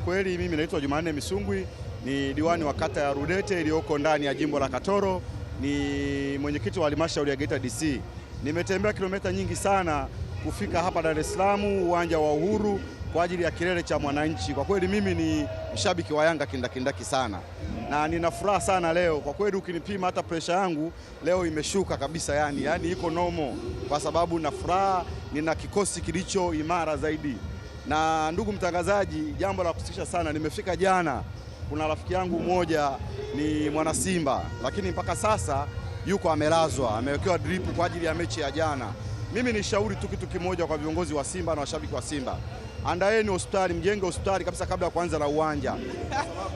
Kiukweli mimi naitwa Jumanne Misungwi, ni diwani wa kata ya Rudete iliyoko ndani ya jimbo la Katoro, ni mwenyekiti wa halmashauri ya Geita DC. Nimetembea kilomita nyingi sana kufika hapa Dar es Salaam, uwanja wa Uhuru kwa ajili ya kilele cha mwananchi. Kwa kweli mimi ni mshabiki wa Yanga kindakindaki sana, na nina furaha sana leo. Kwa kweli ukinipima hata presha yangu leo imeshuka kabisa, yani iko nomo, kwa sababu na furaha, nina kikosi kilicho imara zaidi. Na ndugu mtangazaji, jambo la kusikitisha sana, nimefika jana, kuna rafiki yangu mmoja ni mwana Simba, lakini mpaka sasa yuko amelazwa, amewekewa drip kwa ajili ya mechi ya jana. Mimi ni shauri tu kitu kimoja kwa viongozi wa Simba na washabiki wa Simba: andaeni hospitali, mjenge hospitali kabisa kabla ya kuanza na uwanja.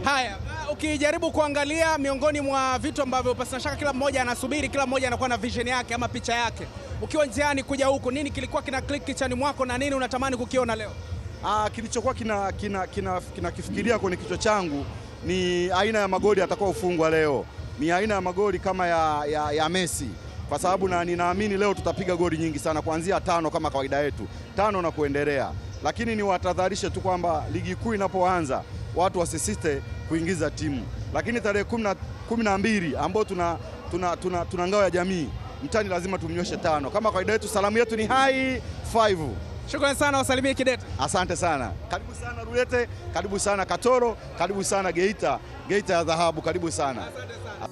Haya, ukijaribu kuangalia miongoni mwa vitu ambavyo pasina shaka kila mmoja anasubiri, kila mmoja anakuwa na vision yake ama picha yake, ukiwa njiani kuja huku, nini kilikuwa kina click kichwani mwako na nini unatamani kukiona leo? Kilichokuwa kifikiria kwenye kichwa changu ni aina ya magoli atakao ufungwa leo. Ni aina ya magoli kama ya Messi, kwa sababu ninaamini leo tutapiga goli nyingi sana, kuanzia 5 kama kawaida yetu, 5 na kuendelea. Lakini ni watadharishe tu kwamba ligi kuu inapoanza watu wasisite kuingiza timu. Lakini tarehe 12 ambao tuna ngao ya jamii mtani, lazima tumnyoshe 5 kama kawaida yetu. Salamu yetu ni high 5. Shukrani sana, wasalimie Kidete. Asante sana. Karibu sana Rudete, karibu sana Katoro, karibu sana Geita ya dhahabu, karibu sana. Asante sana.